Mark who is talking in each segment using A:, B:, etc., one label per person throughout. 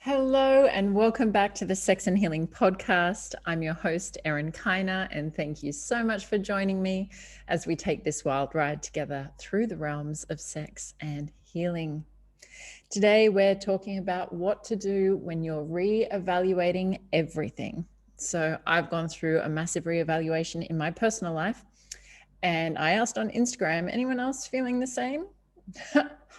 A: Hello and welcome back to the Sex and Healing podcast. I'm your host, Erin Kyna, and thank you so much for joining me as we take this wild ride together through the realms of sex and healing. Today, we're talking about what to do when you're reevaluating everything. So, I've gone through a massive reevaluation in my personal life, and I asked on Instagram, anyone else feeling the same?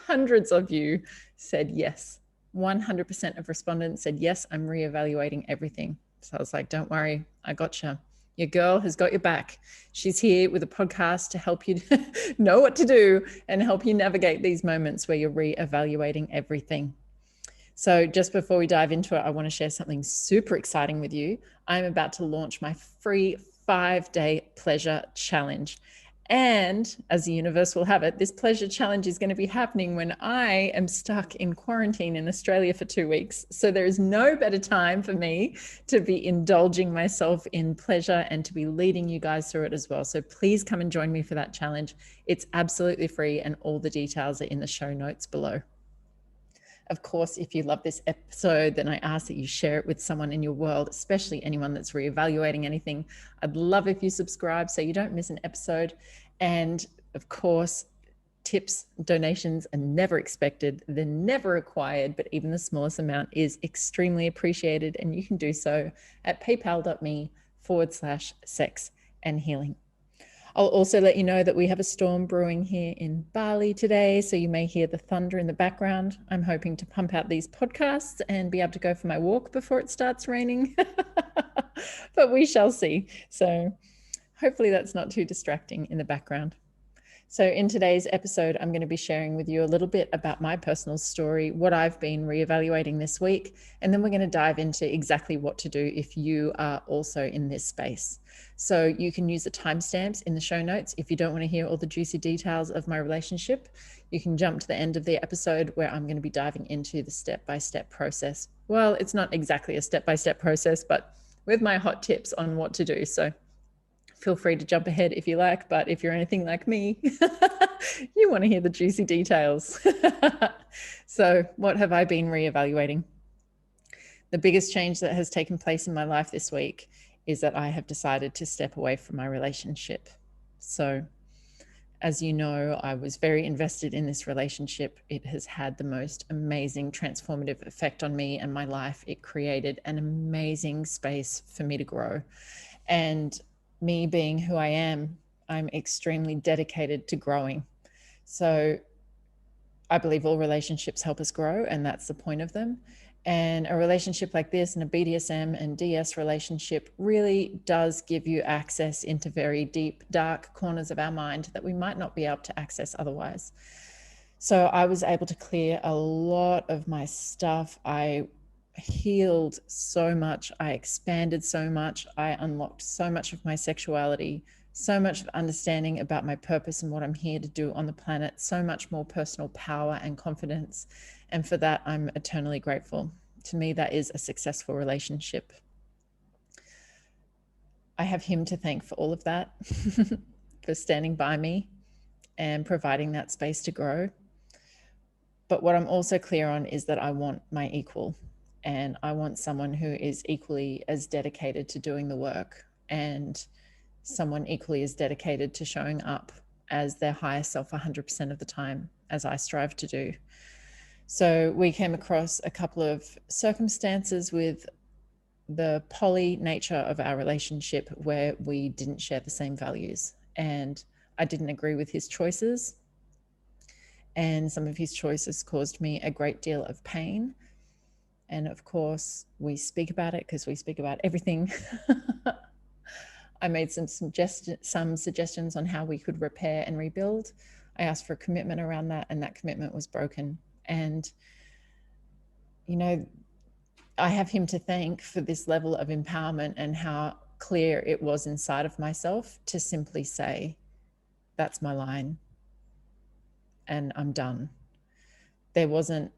A: Hundreds of you said yes. 100% of respondents said, yes, I'm reevaluating everything. So I was like, don't worry, I gotcha. Your girl has got your back. She's here with a podcast to help you know what to do and help you navigate these moments where you're reevaluating everything. So just before we dive into it, I want to share something super exciting with you. I'm about to launch my free 5-day pleasure challenge. And as the universe will have it, this pleasure challenge is going to be happening when I am stuck in quarantine in Australia for 2 weeks. So there is no better time for me to be indulging myself in pleasure and to be leading you guys through it as well. So please come and join me for that challenge. It's absolutely free and all the details are in the show notes below. Of course, if you love this episode, then I ask that you share it with someone in your world, especially anyone that's reevaluating anything. I'd love if you subscribe so you don't miss an episode. And of course, tips, donations are never expected. They're never required, but even the smallest amount is extremely appreciated. And you can do so at paypal.me/sex and healing. I'll also let you know that we have a storm brewing here in Bali today, so you may hear the thunder in the background. I'm hoping to pump out these podcasts and be able to go for my walk before it starts raining, but we shall see. So hopefully that's not too distracting in the background. So in today's episode, I'm going to be sharing with you a little bit about my personal story, what I've been reevaluating this week, and then we're going to dive into exactly what to do if you are also in this space. So you can use the timestamps in the show notes. If you don't want to hear all the juicy details of my relationship, you can jump to the end of the episode where I'm going to be diving into the step-by-step process. Well, it's not exactly a step-by-step process, but with my hot tips on what to do. So feel free to jump ahead if you like, but if you're anything like me, you want to hear the juicy details. So what have I been reevaluating? The biggest change that has taken place in my life this week is that I have decided to step away from my relationship. So as you know, I was very invested in this relationship. It has had the most amazing transformative effect on me and my life. It created an amazing space for me to grow. And me being who I am, I'm extremely dedicated to growing. So I believe all relationships help us grow, and that's the point of them. And a relationship like this and a BDSM and DS relationship really does give you access into very deep, dark corners of our mind that we might not be able to access otherwise. So I was able to clear a lot of my stuff. I healed so much. I expanded so much. I unlocked so much of my sexuality, so much of understanding about my purpose and what I'm here to do on the planet, so much more personal power and confidence. And for that, I'm eternally grateful. To me, that is a successful relationship. I have him to thank for all of that, for standing by me and providing that space to grow. But what I'm also clear on is that I want my equal. And I want someone who is equally as dedicated to doing the work and someone equally as dedicated to showing up as their higher self 100% of the time, as I strive to do. So we came across a couple of circumstances with the poly nature of our relationship where we didn't share the same values. And I didn't agree with his choices. And some of his choices caused me a great deal of pain. And of course, we speak about it because we speak about everything. I made some suggestions on how we could repair and rebuild. I asked for a commitment around that, and that commitment was broken. And, you know, I have him to thank for this level of empowerment and how clear it was inside of myself to simply say, that's my line and I'm done. There wasn't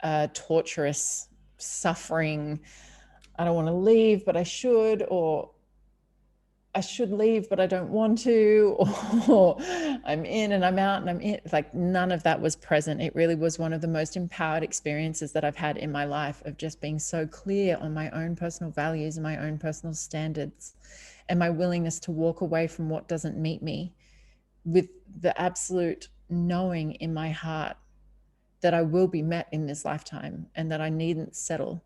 A: a torturous suffering, I don't want to leave, but I should, or I should leave, but I don't want to, or I'm in and I'm out and I'm in. Like none of that was present. It really was one of the most empowered experiences that I've had in my life, of just being so clear on my own personal values and my own personal standards, and my willingness to walk away from what doesn't meet me, with the absolute knowing in my heart that I will be met in this lifetime and that I needn't settle.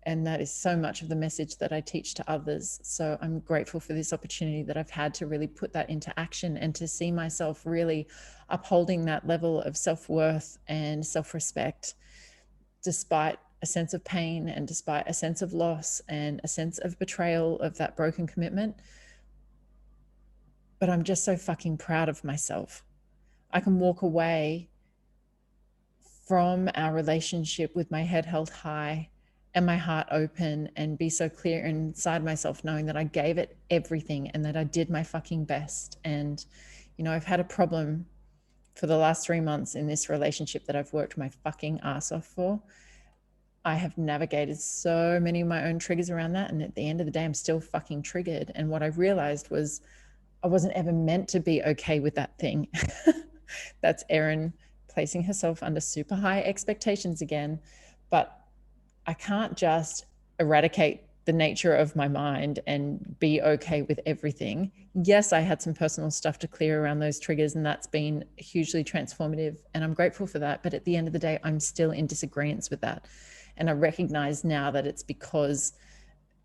A: And that is so much of the message that I teach to others. So I'm grateful for this opportunity that I've had to really put that into action, and to see myself really upholding that level of self-worth and self-respect, despite a sense of pain and despite a sense of loss and a sense of betrayal of that broken commitment. But I'm just so fucking proud of myself. I can walk away from our relationship with my head held high and my heart open, and be so clear inside myself, knowing that I gave it everything and that I did my fucking best. And, you know, I've had a problem for the last 3 months in this relationship that I've worked my fucking ass off for. I have navigated so many of my own triggers around that. And at the end of the day, I'm still fucking triggered. And what I realized was I wasn't ever meant to be okay with that thing. That's Erin placing herself under super high expectations again. But I can't just eradicate the nature of my mind and be okay with everything. Yes, I had some personal stuff to clear around those triggers, and that's been hugely transformative, and I'm grateful for that. But at the end of the day, I'm still in disagreement with that. And I recognize now that it's because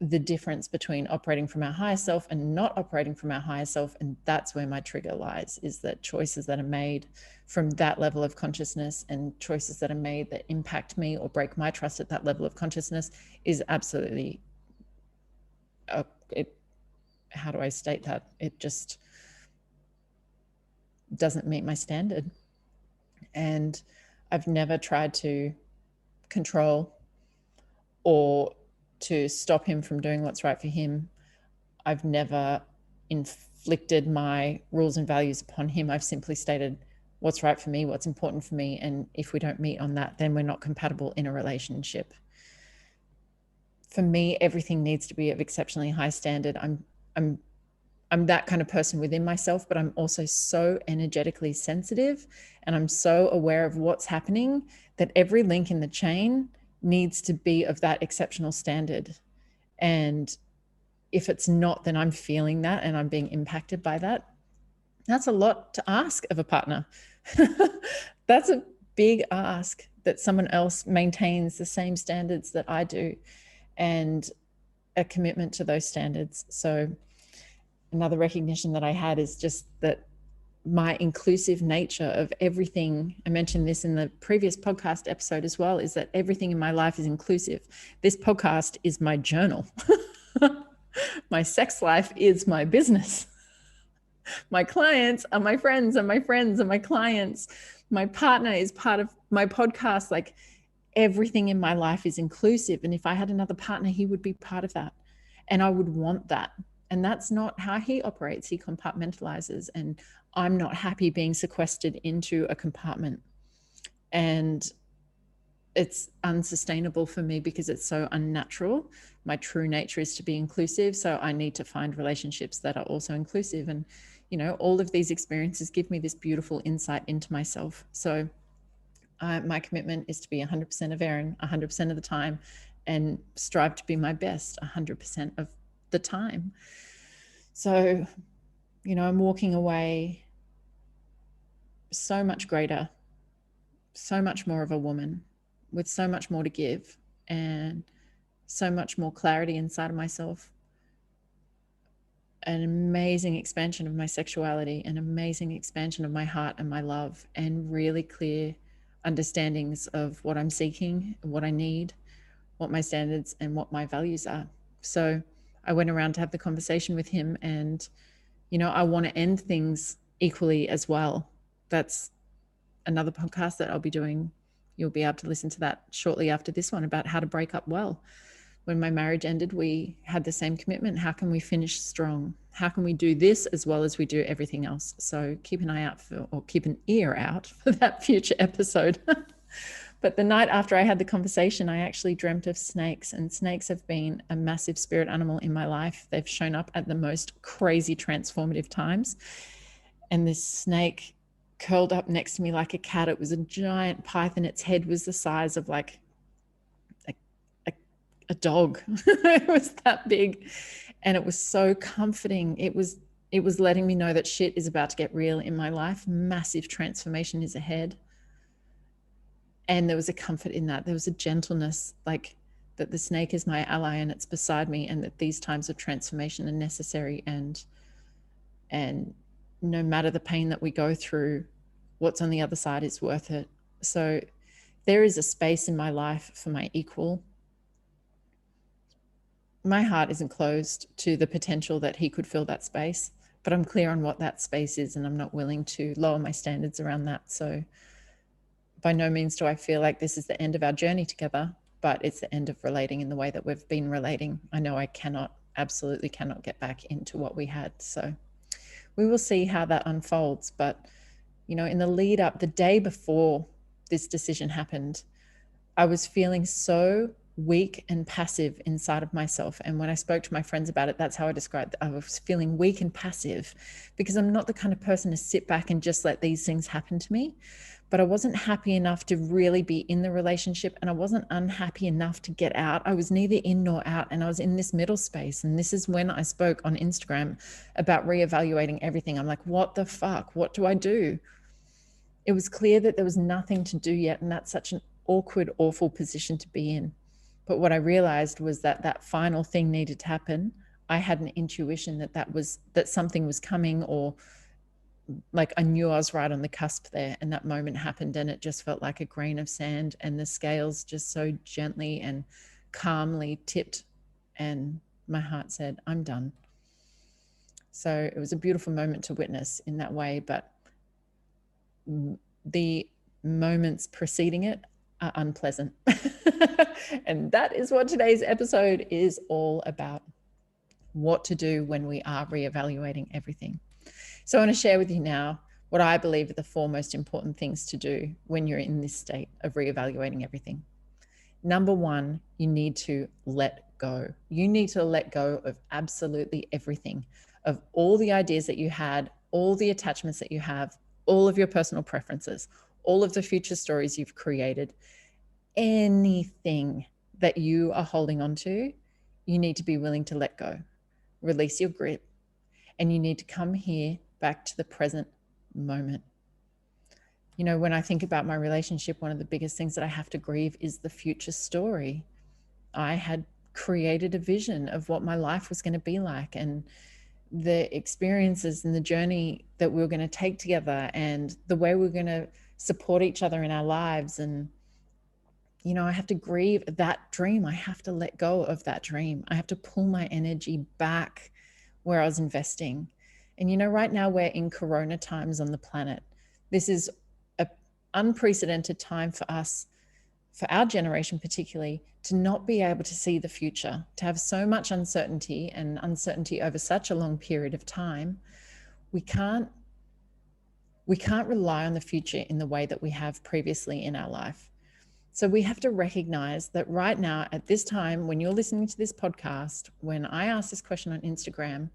A: the difference between operating from our higher self and not operating from our higher self, and that's where my trigger lies, is that choices that are made from that level of consciousness, and choices that are made that impact me or break my trust at that level of consciousness, is absolutely how do I state that? It just doesn't meet my standard. And I've never tried to control or to stop him from doing what's right for him. I've never inflicted my rules and values upon him. I've simply stated what's right for me, what's important for me. And if we don't meet on that, then we're not compatible in a relationship. For me, everything needs to be of exceptionally high standard. I'm that kind of person within myself, but I'm also so energetically sensitive, and I'm so aware of what's happening, that every link in the chain needs to be of that exceptional standard. And if it's not, then I'm feeling that and I'm being impacted by that. That's a lot to ask of a partner. That's a big ask, that someone else maintains the same standards that I do, and a commitment to those standards. So another recognition that I had is just that my inclusive nature of everything, I mentioned this in the previous podcast episode as well, is that everything in my life is inclusive. This podcast is my journal. My sex life is my business. My clients are my friends, and my friends are my clients. My partner is part of my podcast. Like, everything in my life is inclusive. And if I had another partner, he would be part of that. And I would want that. And that's not how he operates. He compartmentalizes. And I'm not happy being sequestered into a compartment. And it's unsustainable for me because it's so unnatural. My true nature is to be inclusive. So I need to find relationships that are also inclusive. And, you know, all of these experiences give me this beautiful insight into myself. So my commitment is to be 100% of Erin 100% of the time, and strive to be my best 100% of the time. So, you know, I'm walking away so much greater, so much more of a woman, with so much more to give, and so much more clarity inside of myself. An amazing expansion of my sexuality, an amazing expansion of my heart and my love, and really clear understandings of what I'm seeking, what I need, what my standards and what my values are. So I went around to have the conversation with him, and, you know, I want to end things equally as well. That's another podcast that I'll be doing. You'll be able to listen to that shortly after this one, about how to break up well. When my marriage ended, we had the same commitment. How can we finish strong? How can we do this as well as we do everything else? So keep an eye out for, or keep an ear out for that future episode. But the night after I had the conversation, I actually dreamt of snakes, and snakes have been a massive spirit animal in my life. They've shown up at the most crazy transformative times. And this snake curled up next to me like a cat. It was a giant python. Its head was the size of like a dog. It was that big. And it was so comforting. It was letting me know that shit is about to get real in my life. Massive transformation is ahead. And there was a comfort in that. There was a gentleness, like that the snake is my ally and it's beside me, and that these times of transformation are necessary. And no matter the pain that we go through, what's on the other side is worth it. So there is a space in my life for my equal. My heart isn't closed to the potential that he could fill that space, but I'm clear on what that space is, and I'm not willing to lower my standards around that. So by no means do I feel like this is the end of our journey together, but it's the end of relating in the way that we've been relating. I know I absolutely cannot get back into what we had. So we will see how that unfolds. But, you know, in the lead up, the day before this decision happened, I was feeling so weak and passive inside of myself. And when I spoke to my friends about it, that's how I described it. I was feeling weak and passive because I'm not the kind of person to sit back and just let these things happen to me. But I wasn't happy enough to really be in the relationship, and I wasn't unhappy enough to get out. I was neither in nor out, and I was in this middle space. And this is when I spoke on Instagram about reevaluating everything. I'm like, what the fuck? What do I do? It was clear that there was nothing to do yet, and that's such an awkward, awful position to be in. But what I realized was that that final thing needed to happen. I had an intuition that something was coming, or like I knew I was right on the cusp there, and that moment happened, and it just felt like a grain of sand, and the scales just so gently and calmly tipped, and my heart said, I'm done. So it was a beautiful moment to witness in that way, but the moments preceding it are unpleasant. And that is what today's episode is all about. What to do when we are reevaluating everything. So I want to share with you now what I believe are the 4 most important things to do when you're in this state of reevaluating everything. Number 1, you need to let go. You need to let go of absolutely everything, of all the ideas that you had, all the attachments that you have, all of your personal preferences, all of the future stories you've created. Anything that you are holding on to, you need to be willing to let go. Release your grip, and you need to come here back to the present moment. You know, when I think about my relationship, one of the biggest things that I have to grieve is the future story. I had created a vision of what my life was going to be like, and the experiences and the journey that we were going to take together, and the way we we're going to support each other in our lives. And, you know, I have to grieve that dream. I have to let go of that dream. I have to pull my energy back where I was investing. And, you know, right now we're in Corona times on the planet. This is an unprecedented time for us, for our generation particularly, to not be able to see the future, to have so much uncertainty, and uncertainty over such a long period of time. We can't rely on the future in the way that we have previously in our life. So we have to recognize that right now, at this time, when you're listening to this podcast, when I ask this question on Instagram,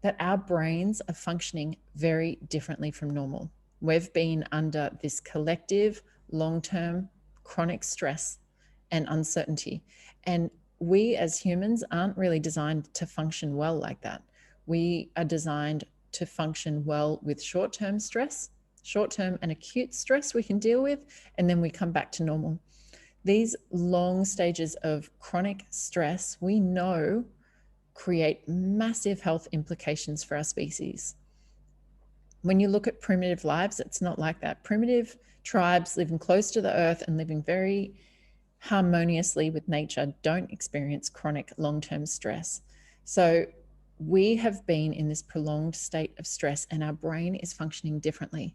A: that our brains are functioning very differently from normal. We've been under this collective, long-term, chronic stress and uncertainty. And we as humans aren't really designed to function well like that. We are designed to function well with short-term stress, short-term and acute stress we can deal with, and then we come back to normal. These long stages of chronic stress, we know, create massive health implications for our species. When you look at primitive lives, it's not like that. Primitive tribes living close to the earth and living very harmoniously with nature don't experience chronic long-term stress. So we have been in this prolonged state of stress, and our brain is functioning differently.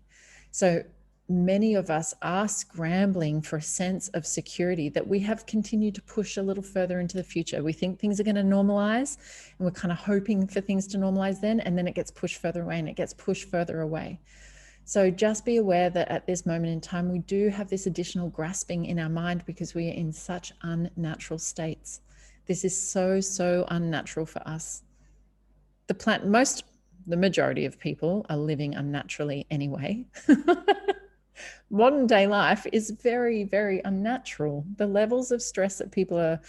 A: So many of us are scrambling for a sense of security that we have continued to push a little further into the future. We think things are going to normalize, and we're kind of hoping for things to normalize then, and then it gets pushed further away, and it gets pushed further away. So just be aware that at this moment in time, we do have this additional grasping in our mind because we are in such unnatural states. This is so unnatural for us. The majority of people are living unnaturally anyway. Modern day life is very unnatural. The levels of stress that people are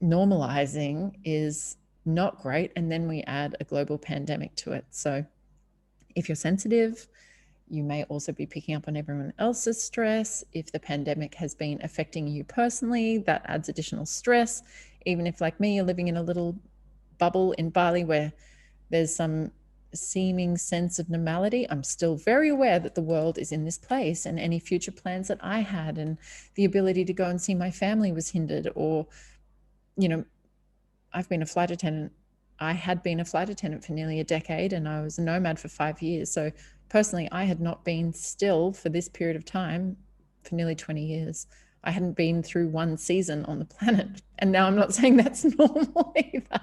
A: normalizing is not great. And then we add a global pandemic to it. So if you're sensitive, you may also be picking up on everyone else's stress. If the pandemic has been affecting you personally, that adds additional stress. Even if, like me, you're living in a little bubble in Bali where there's some seeming sense of normality, I'm still very aware that the world is in this place, and any future plans that I had and the ability to go and see my family was hindered. Or, I've been a flight attendant. I had been a flight attendant for nearly a decade, and I was a nomad for 5 years. So personally, I had not been still for this period of time for nearly 20 years. I hadn't been through one season on the planet. And now I'm not saying that's normal either,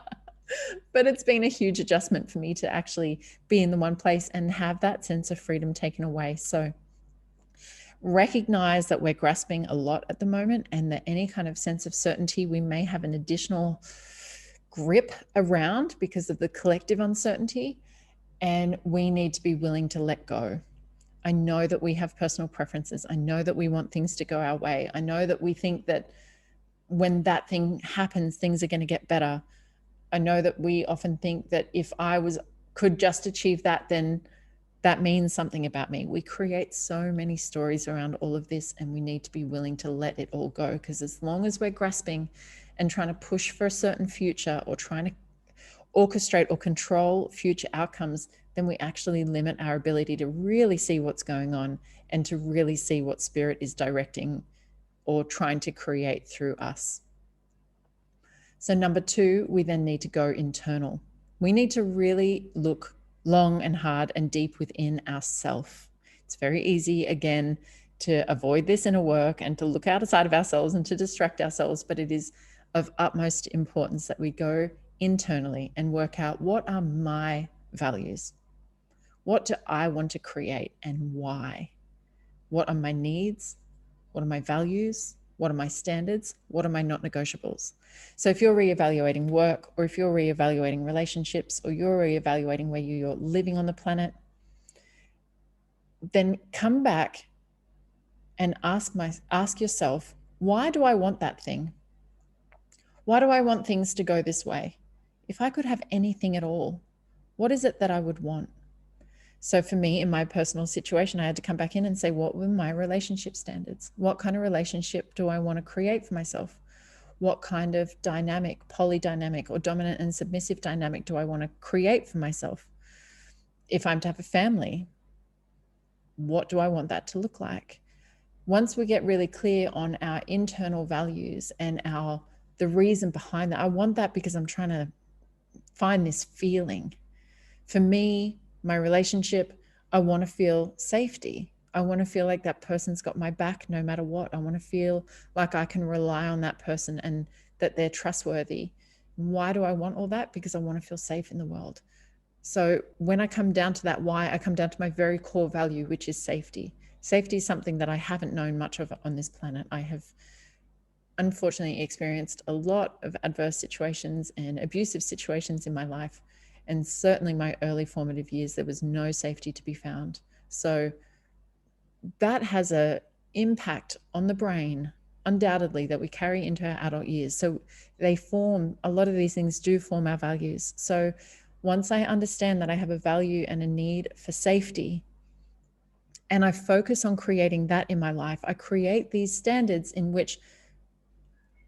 A: but it's been a huge adjustment for me to actually be in the one place and have that sense of freedom taken away. So recognize that we're grasping a lot at the moment, and that any kind of sense of certainty we may have an additional grip around because of the collective uncertainty, and we need to be willing to let go. I know that we have personal preferences. I know that we want things to go our way. I know that we think that when that thing happens, things are going to get better. I know that we often think that if I could just achieve that, then that means something about me. We create so many stories around all of this, and we need to be willing to let it all go, because as long as we're grasping and trying to push for a certain future, or trying to orchestrate or control future outcomes, then we actually limit our ability to really see what's going on and to really see what spirit is directing or trying to create through us. So number 2, we then need to go internal. We need to really look long and hard and deep within ourselves. It's very easy, again, to avoid this inner work and to look outside of ourselves and to distract ourselves, but it is of utmost importance that we go internally and work out, what are my values? What do I want to create and why? What are my needs? What are my values? What are my standards? What are my not negotiables? So if you're reevaluating work, or if you're reevaluating relationships, or you're reevaluating where you're living on the planet, then come back and ask yourself, why do I want that thing? Why do I want things to go this way? If I could have anything at all, what is it that I would want? So for me, in my personal situation, I had to come back in and say, what were my relationship standards? What kind of relationship do I want to create for myself? What kind of dynamic, polydynamic or dominant and submissive dynamic do I want to create for myself? If I'm to have a family, what do I want that to look like? Once we get really clear on our internal values and the reason behind that, I want that because I'm trying to find this feeling. For me, my relationship, I want to feel safety. I want to feel like that person's got my back no matter what. I want to feel like I can rely on that person and that they're trustworthy. Why do I want all that? Because I want to feel safe in the world. So when I come down to that why, I come down to my very core value, which is safety. Safety is something that I haven't known much of on this planet. I have unfortunately experienced a lot of adverse situations and abusive situations in my life. And certainly my early formative years, there was no safety to be found. So that has an impact on the brain, undoubtedly, that we carry into our adult years. So a lot of these things do form our values. So once I understand that I have a value and a need for safety, and I focus on creating that in my life, I create these standards in which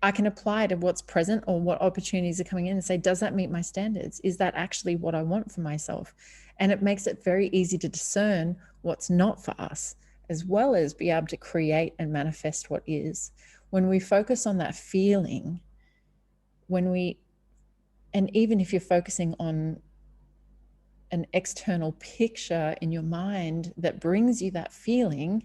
A: I can apply to what's present or what opportunities are coming in and say, does that meet my standards? Is that actually what I want for myself? And it makes it very easy to discern what's not for us, as well as be able to create and manifest what is. When we focus on that feeling, and even if you're focusing on an external picture in your mind that brings you that feeling,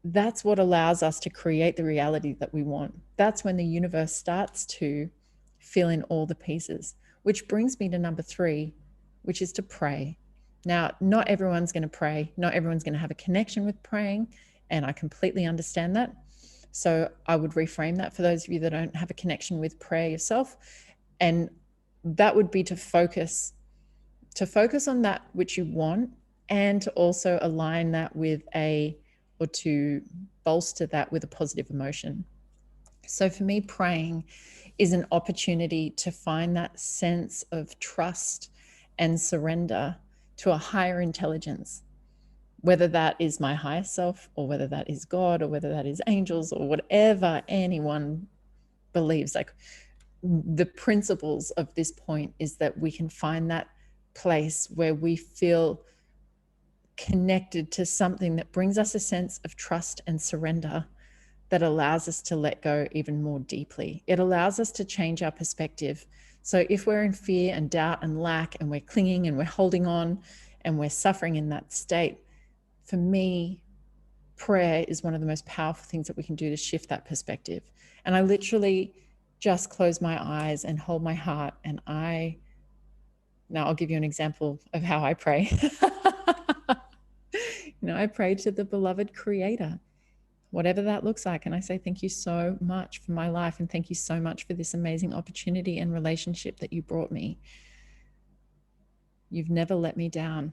A: that's what allows us to create the reality that we want. That's when the universe starts to fill in all the pieces, which brings me to number 3, which is to pray. Now, not everyone's going to pray. Not everyone's going to have a connection with praying. And I completely understand that. So I would reframe that for those of you that don't have a connection with prayer yourself. And that would be to focus on that which you want, and to also align that with or to bolster that with a positive emotion. So for me, praying is an opportunity to find that sense of trust and surrender to a higher intelligence, whether that is my higher self, or whether that is God, or whether that is angels, or whatever anyone believes. Like, the principles of this point is that we can find that place where we feel connected to something that brings us a sense of trust and surrender, that allows us to let go even more deeply. It allows us to change our perspective. So if we're in fear and doubt and lack, and we're clinging and we're holding on and we're suffering in that state, for me, prayer is one of the most powerful things that we can do to shift that perspective. And I literally just close my eyes and hold my heart, and now I'll give you an example of how I pray. I pray to the beloved Creator, whatever that looks like. And I say, thank you so much for my life. And thank you so much for this amazing opportunity and relationship that you brought me. You've never let me down.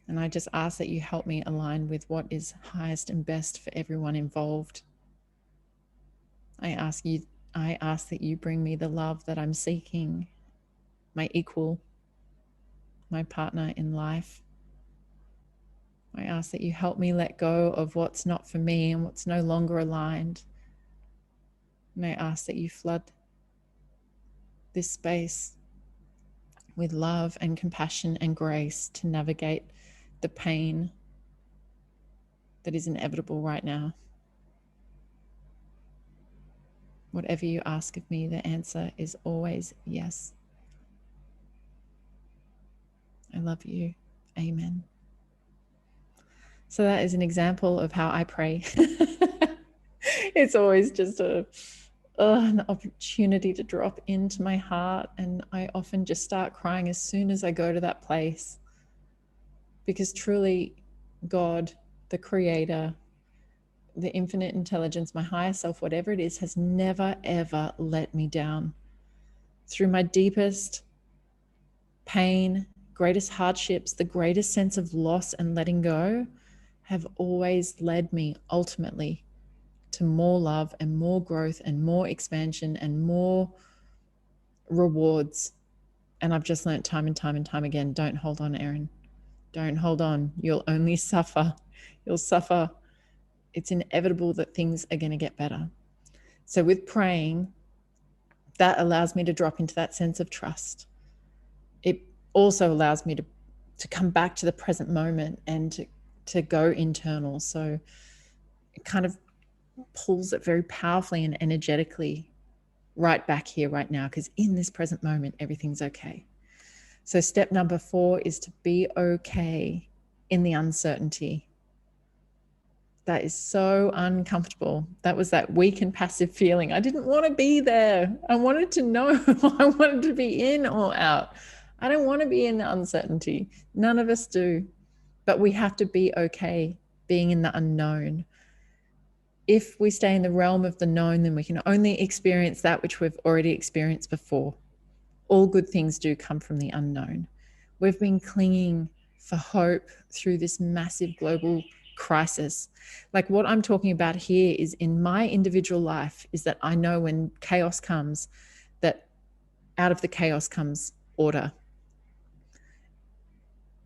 A: And I just ask that you help me align with what is highest and best for everyone involved. I ask that you bring me the love that I'm seeking, my equal, my partner in life. I ask that you help me let go of what's not for me and what's no longer aligned. And I ask that you flood this space with love and compassion and grace to navigate the pain that is inevitable right now. Whatever you ask of me, the answer is always yes. I love you. Amen. So that is an example of how I pray. It's always just an opportunity to drop into my heart. And I often just start crying as soon as I go to that place. Because truly, God, the Creator, the infinite intelligence, my higher self, whatever it is, has never, ever let me down. Through my deepest pain, greatest hardships, the greatest sense of loss and letting go, have always led me ultimately to more love and more growth and more expansion and more rewards. And I've just learned time and time and time again, don't hold on, Erin. Don't hold on. You'll only suffer. You'll suffer. It's inevitable that things are going to get better. So with praying, that allows me to drop into that sense of trust. It also allows me to come back to the present moment and to go internal. So it kind of pulls it very powerfully and energetically right back here, right now, because in this present moment, everything's okay. So step number 4 is to be okay in the uncertainty. That is so uncomfortable. That was that weak and passive feeling. I didn't want to be there. I wanted to know. I wanted to be in or out. I don't want to be in the uncertainty. None of us do. But we have to be okay being in the unknown. If we stay in the realm of the known, then we can only experience that which we've already experienced before. All good things do come from the unknown. We've been clinging for hope through this massive global crisis. Like what I'm talking about here is in my individual life, is that I know when chaos comes, that out of the chaos comes order.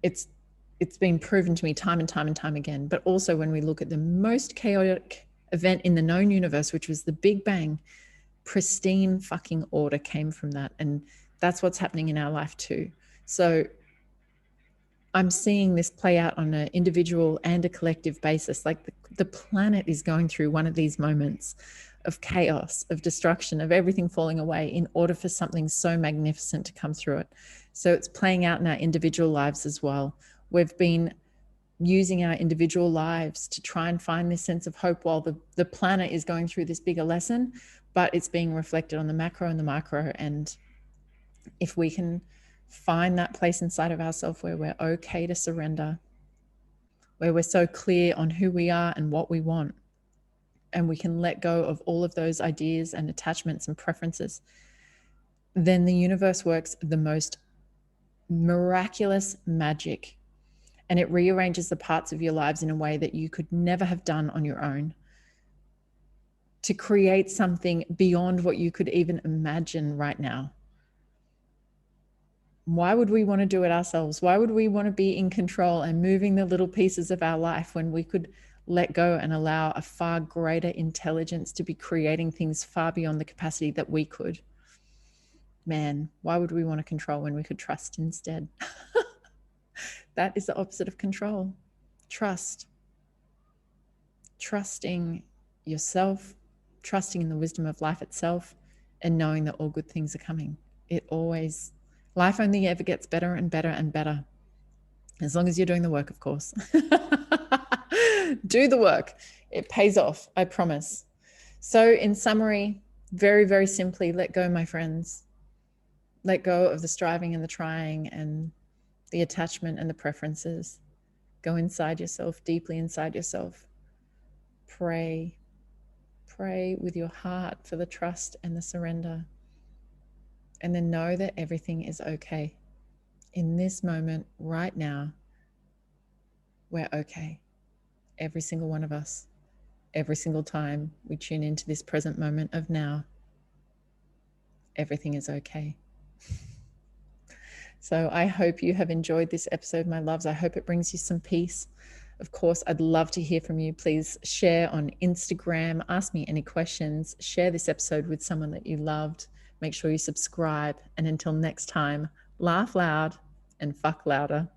A: It's been proven to me time and time and time again. But also when we look at the most chaotic event in the known universe, which was the Big Bang, pristine fucking order came from that. And that's what's happening in our life too. So I'm seeing this play out on an individual and a collective basis. Like the planet is going through one of these moments of chaos, of destruction, of everything falling away in order for something so magnificent to come through it. So it's playing out in our individual lives as well. We've been using our individual lives to try and find this sense of hope while the planet is going through this bigger lesson, but it's being reflected on the macro and the micro. And if we can find that place inside of ourselves where we're okay to surrender, where we're so clear on who we are and what we want, and we can let go of all of those ideas and attachments and preferences, then the universe works the most miraculous magic, and it rearranges the parts of your lives in a way that you could never have done on your own, to create something beyond what you could even imagine right now. Why would we want to do it ourselves? Why would we want to be in control and moving the little pieces of our life when we could let go and allow a far greater intelligence to be creating things far beyond the capacity that we could? Man, why would we want to control when we could trust instead? That is the opposite of control. Trust. Trusting yourself, trusting in the wisdom of life itself, and knowing that all good things are coming. Life only ever gets better and better and better. As long as you're doing the work, of course. Do the work. It pays off, I promise. So in summary, very, very simply, let go, my friends. Let go of the striving and the trying and the attachment and the preferences. Go inside yourself, deeply inside yourself. Pray. Pray with your heart for the trust and the surrender. And then know that everything is okay. In this moment, right now, we're okay. Every single one of us. Every single time we tune into this present moment of now, everything is okay. So I hope you have enjoyed this episode, my loves. I hope it brings you some peace. Of course, I'd love to hear from you. Please share on Instagram. Ask me any questions. Share this episode with someone that you loved. Make sure you subscribe. And until next time, laugh loud and fuck louder.